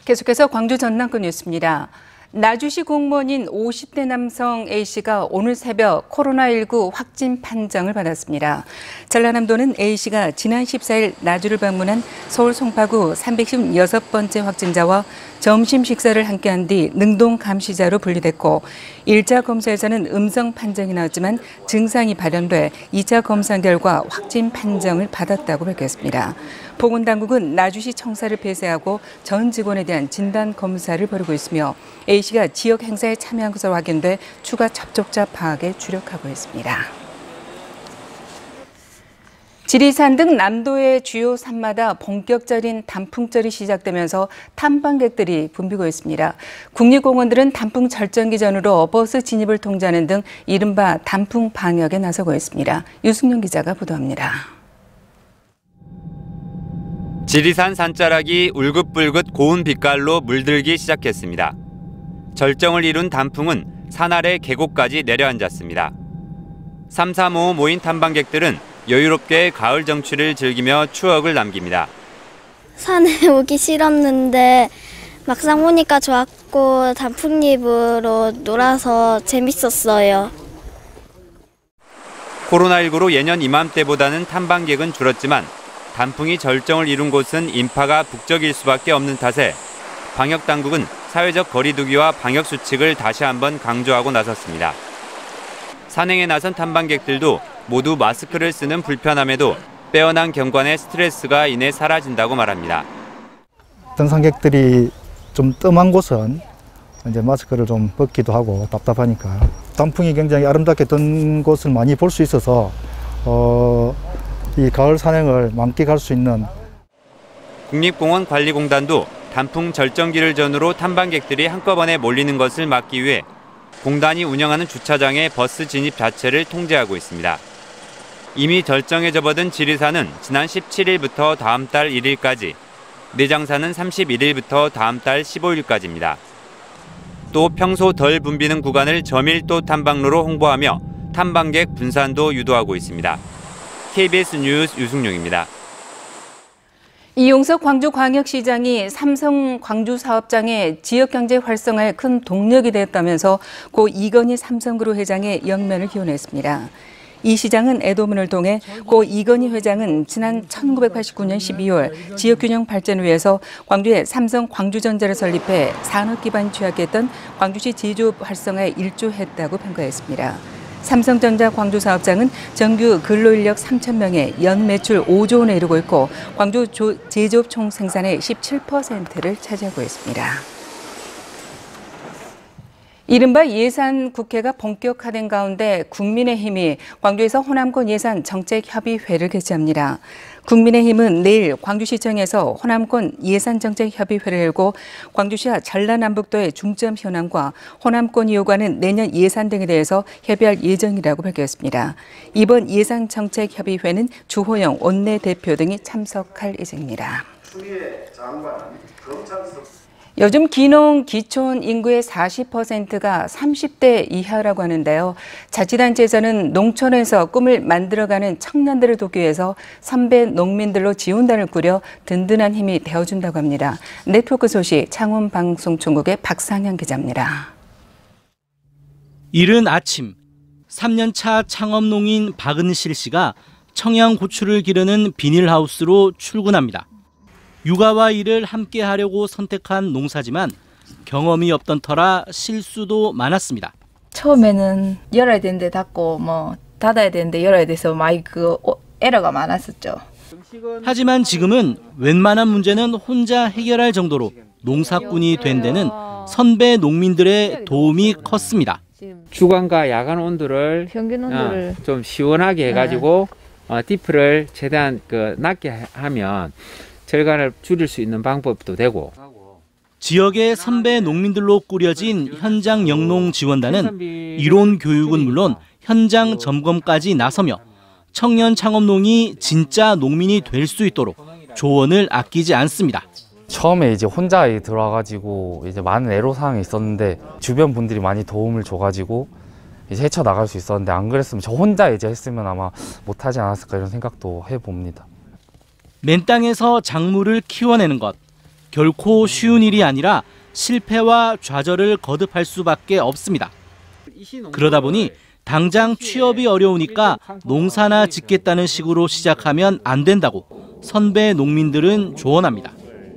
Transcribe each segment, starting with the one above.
계속해서 광주 전남권 뉴스입니다. 나주시 공무원인 50대 남성 A씨가 오늘 새벽 코로나19 확진 판정을 받았습니다. 전라남도는 A씨가 지난 14일 나주를 방문한 서울 송파구 316번째 확진자와 점심 식사를 함께한 뒤 능동 감시자로 분리됐고 1차 검사에서는 음성 판정이 나왔지만 증상이 발현돼 2차 검사 결과 확진 판정을 받았다고 밝혔습니다. 보건당국은 나주시 청사를 폐쇄하고 전 직원에 대한 진단 검사를 벌이고 있으며 A씨가 지역 행사에 참여한 것으로 확인돼 추가 접촉자 파악에 주력하고 있습니다. 지리산 등 남도의 주요 산마다 본격적인 단풍절이 시작되면서 탐방객들이 붐비고 있습니다. 국립공원들은 단풍 절정기 전으로 버스 진입을 통제하는 등 이른바 단풍 방역에 나서고 있습니다. 유승용 기자가 보도합니다. 지리산 산자락이 울긋불긋 고운 빛깔로 물들기 시작했습니다. 절정을 이룬 단풍은 산 아래 계곡까지 내려앉았습니다. 3, 4, 5 모인 탐방객들은 여유롭게 가을 정취를 즐기며 추억을 남깁니다. 산에 오기 싫었는데 막상 오니까 좋았고 단풍잎으로 놀아서 재밌었어요. 코로나19로 예년 이맘때보다는 탐방객은 줄었지만 단풍이 절정을 이룬 곳은 인파가 북적일 수밖에 없는 탓에 방역당국은 사회적 거리 두기와 방역 수칙을 다시 한번 강조하고 나섰습니다. 산행에 나선 탐방객들도 모두 마스크를 쓰는 불편함에도 빼어난 경관의 스트레스가 이내 사라진다고 말합니다. 등산객들이 좀 뜸한 곳은 이제 마스크를 좀 벗기도 하고 답답하니까 단풍이 굉장히 아름답게 든 곳을 많이 볼 수 있어서 이 가을 산행을 만끽할 수 있는 국립공원관리공단도 단풍 절정기를 전후로 탐방객들이 한꺼번에 몰리는 것을 막기 위해 공단이 운영하는 주차장의 버스 진입 자체를 통제하고 있습니다. 이미 절정에 접어든 지리산은 지난 17일부터 다음 달 1일까지, 내장산은 31일부터 다음 달 15일까지입니다. 또 평소 덜 붐비는 구간을 저밀도 탐방로로 홍보하며 탐방객 분산도 유도하고 있습니다. KBS 뉴스 유승용입니다. 이용석 광주광역시장이 삼성 광주 사업장의 지역경제 활성화에 큰 동력이 되었다면서 고 이건희 삼성그룹 회장의 영면을 기원했습니다. 이 시장은 애도문을 통해 고 이건희 회장은 지난 1989년 12월 지역균형 발전을 위해서 광주에 삼성 광주전자를 설립해 산업기반 취약했던 광주시 제조업 활성화에 일조했다고 평가했습니다. 삼성전자 광주 사업장은 정규 근로인력 3,000명에 연 매출 5조 원에 이르고 있고 광주 제조업 총 생산의 17%를 차지하고 있습니다. 이른바 예산 국회가 본격화된 가운데 국민의힘이 광주에서 호남권 예산 정책협의회를 개최합니다. 국민의힘은 내일 광주시청에서 호남권 예산정책협의회를 열고 광주시와 전라남북도의 중점 현안과 호남권이 요구하는 내년 예산 등에 대해서 협의할 예정이라고 밝혔습니다. 이번 예산정책협의회는 주호영 원내대표 등이 참석할 예정입니다. 요즘 기농 기촌 인구의 40%가 30대 이하라고 하는데요. 자치단체에서는 농촌에서 꿈을 만들어가는 청년들을 돕기 위해서 선배 농민들로 지원단을 꾸려 든든한 힘이 되어준다고 합니다. 네트워크 소식 창원방송총국의 박상현 기자입니다. 이른 아침 3년차 창업농인 박은실 씨가 청양고추를 기르는 비닐하우스로 출근합니다. 육아와 일을 함께 하려고 선택한 농사지만 경험이 없던 터라 실수도 많았습니다. 처음에는 열어야 되는데 닫고 닫아야 되는데 열어야 돼서 많이 에러가 많았었죠. 하지만 지금은 웬만한 문제는 혼자 해결할 정도로 농사꾼이 된 데는 선배 농민들의 도움이 컸습니다. 주간과 야간 온도를 평균 온도를 좀 시원하게 해가지고 디프를 최대한 낮게 하면 절간을 줄일 수 있는 방법도 되고. 지역의 선배 농민들로 꾸려진 현장 영농 지원단은 이론 교육은 물론 현장 점검까지 나서며 청년 창업농이 진짜 농민이 될 수 있도록 조언을 아끼지 않습니다. 처음에 이제 혼자 들어와가지고 이제 많은 애로사항이 있었는데 주변 분들이 많이 도움을 줘가지고 이제 헤쳐나갈 수 있었는데 안 그랬으면 저 혼자 이제 했으면 아마 못하지 않았을까 이런 생각도 해봅니다. 맨 땅에서 작물을 키워내는 것, 결코 쉬운 일이 아니라 실패와 좌절을 거듭할 수밖에 없습니다. 그러다 보니 당장 취업이 어려우니까 농사나 짓겠다는 식으로 시작하면 안 된다고 선배 농민들은 조언합니다.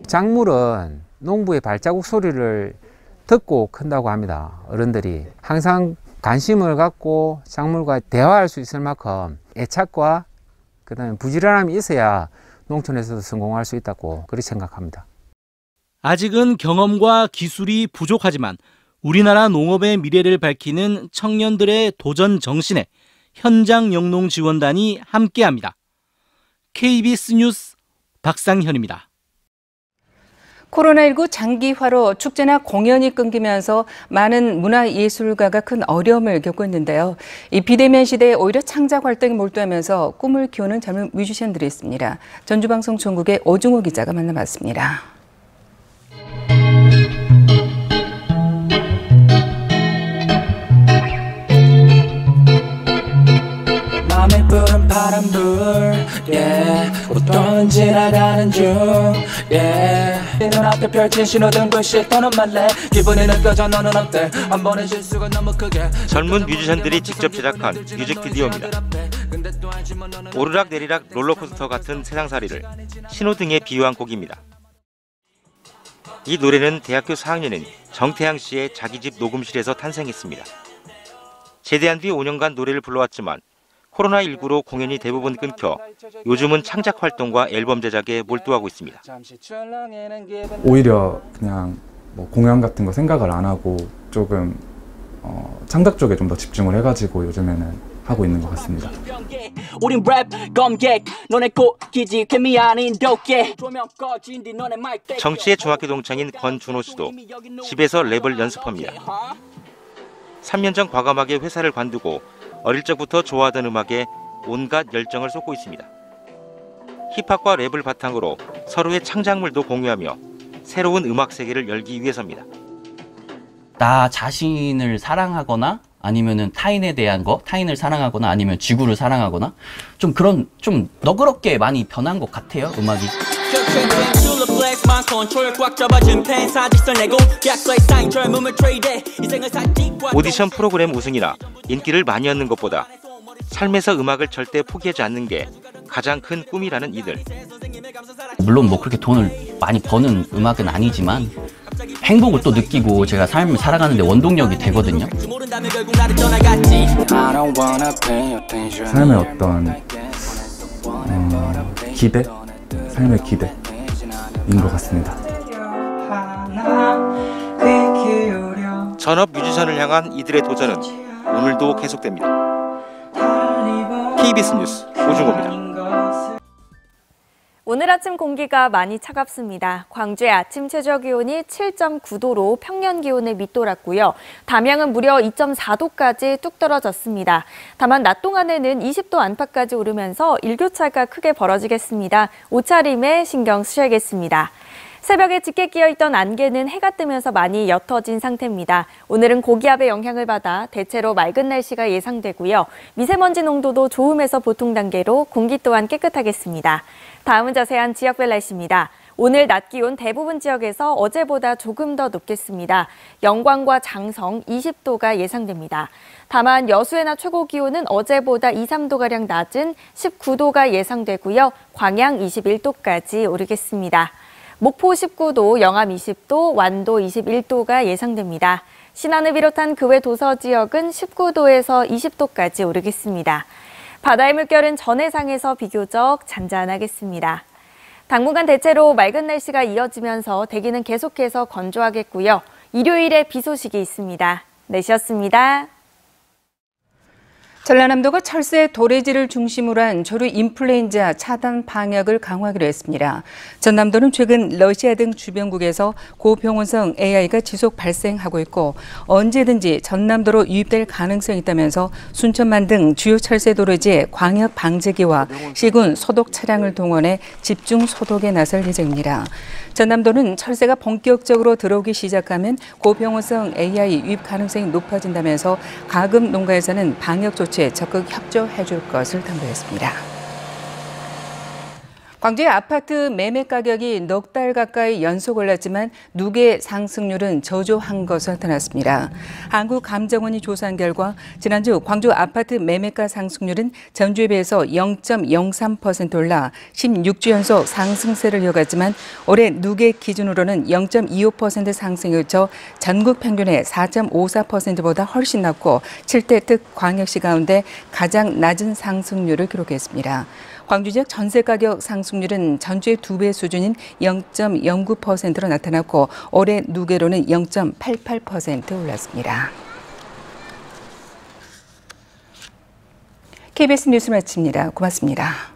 작물은 농부의 발자국 소리를 듣고 큰다고 합니다. 어른들이 항상 관심을 갖고 작물과 대화할 수 있을 만큼 애착과 그다음에 부지런함이 있어야 농촌에서도 성공할 수 있다고 그렇게 생각합니다. 아직은 경험과 기술이 부족하지만 우리나라 농업의 미래를 밝히는 청년들의 도전 정신에 현장 영농 지원단이 함께합니다. KBS 뉴스 박상현입니다. 코로나19 장기화로 축제나 공연이 끊기면서 많은 문화예술가가 큰 어려움을 겪고 있는데요. 이 비대면 시대에 오히려 창작 활동에 몰두하면서 꿈을 키우는 젊은 뮤지션들이 있습니다. 전주방송 전국의 오중호 기자가 만나봤습니다. 맘에 부른 바람불 yeah. 꽃도는 지나가는 중 yeah. 눈앞에 펼친 신호등 불빛 떠는 말래 기분이 느껴져 너는 어때 한 번의 실수가 너무 크게 젊은 뮤지션들이 직접 제작한 뮤직비디오입니다. 오르락 내리락 롤러코스터 같은 세상살이를 신호등에 비유한 곡입니다. 이 노래는 대학교 4학년인 정태양 씨의 자기 집 녹음실에서 탄생했습니다. 제대한 뒤 5년간 노래를 불러왔지만 코로나19로 공연이 대부분 끊겨 요즘은 창작 활동과 앨범 제작에 몰두하고 있습니다. 오히려 그냥 뭐 공연 같은 거 생각을 안 하고 조금 창작 쪽에 좀 더 집중을 해가지고 요즘에는 하고 있는 것 같습니다. 정 씨의 중학교 동창인 권준호 씨도 집에서 랩을 연습합니다. 3년 전 과감하게 회사를 관두고 어릴 적부터 좋아하던 음악에 온갖 열정을 쏟고 있습니다. 힙합과 랩을 바탕으로 서로의 창작물도 공유하며 새로운 음악 세계를 열기 위해서입니다. 나 자신을 사랑하거나 아니면은 타인에 대한 거, 타인을 사랑하거나 아니면 지구를 사랑하거나 좀 그런 좀 너그럽게 많이 변한 것 같아요, 음악이. 오디션 프로그램 우승이나 인기를 많이 얻는 것보다 삶에서 음악을 절대 포기하지 않는 게 가장 큰 꿈이라는 이들. 물론 뭐 그렇게 돈을 많이 버는 음악은 아니지만 행복을 또 느끼고 제가 삶을 살아가는 데 원동력이 되거든요. 삶의 어떤 기대? 삶의 기대인 것 같습니다. 전업 뮤지션을 향한 이들의 도전은 오늘도 계속됩니다. KBS 뉴스 오중호입니다. 오늘 아침 공기가 많이 차갑습니다. 광주의 아침 최저기온이 7.9도로 평년 기온에 밑돌았고요. 담양은 무려 2.4도까지 뚝 떨어졌습니다. 다만 낮 동안에는 20도 안팎까지 오르면서 일교차가 크게 벌어지겠습니다. 옷차림에 신경 쓰셔야겠습니다. 새벽에 짙게 끼어있던 안개는 해가 뜨면서 많이 옅어진 상태입니다. 오늘은 고기압의 영향을 받아 대체로 맑은 날씨가 예상되고요. 미세먼지 농도도 좋음에서 보통 단계로 공기 또한 깨끗하겠습니다. 다음은 자세한 지역별 날씨입니다. 오늘 낮 기온 대부분 지역에서 어제보다 조금 더 높겠습니다. 영광과 장성 20도가 예상됩니다. 다만 여수의 낮 최고 기온은 어제보다 2, 3도가량 낮은 19도가 예상되고요. 광양 21도까지 오르겠습니다. 목포 19도, 영암 20도, 완도 21도가 예상됩니다. 신안을 비롯한 그 외 도서 지역은 19도에서 20도까지 오르겠습니다. 바다의 물결은 전해상에서 비교적 잔잔하겠습니다. 당분간 대체로 맑은 날씨가 이어지면서 대기는 계속해서 건조하겠고요. 일요일에 비 소식이 있습니다. 날씨였습니다. 전라남도가 철새 도래지를 중심으로 한 조류 인플루엔자 차단 방역을 강화하기로 했습니다. 전남도는 최근 러시아 등 주변국에서 고병원성 AI가 지속 발생하고 있고 언제든지 전남도로 유입될 가능성이 있다면서 순천만 등 주요 철새 도래지에 광역 방제기와 시군 소독 차량을 동원해 집중 소독에 나설 예정입니다. 전남도는 철새가 본격적으로 들어오기 시작하면 고병원성 AI 유입 가능성이 높아진다면서 가금 농가에서는 방역 조치에 적극 협조해 줄 것을 당부했습니다. 광주의 아파트 매매 가격이 넉 달 가까이 연속 올랐지만 누계 상승률은 저조한 것으로 나타났습니다. 한국감정원이 조사한 결과 지난주 광주 아파트 매매가 상승률은 전주에 비해서 0.03% 올라 16주 연속 상승세를 이어갔지만 올해 누계 기준으로는 0.25% 상승에 그쳐 전국 평균의 4.54%보다 훨씬 낮고 7대 특광역시 가운데 가장 낮은 상승률을 기록했습니다. 광주 지역 전세 가격 상승률은 전주의 2배 수준인 0.09%로 나타났고 올해 누계로는 0.88% 올랐습니다. KBS 뉴스 마칩니다. 고맙습니다.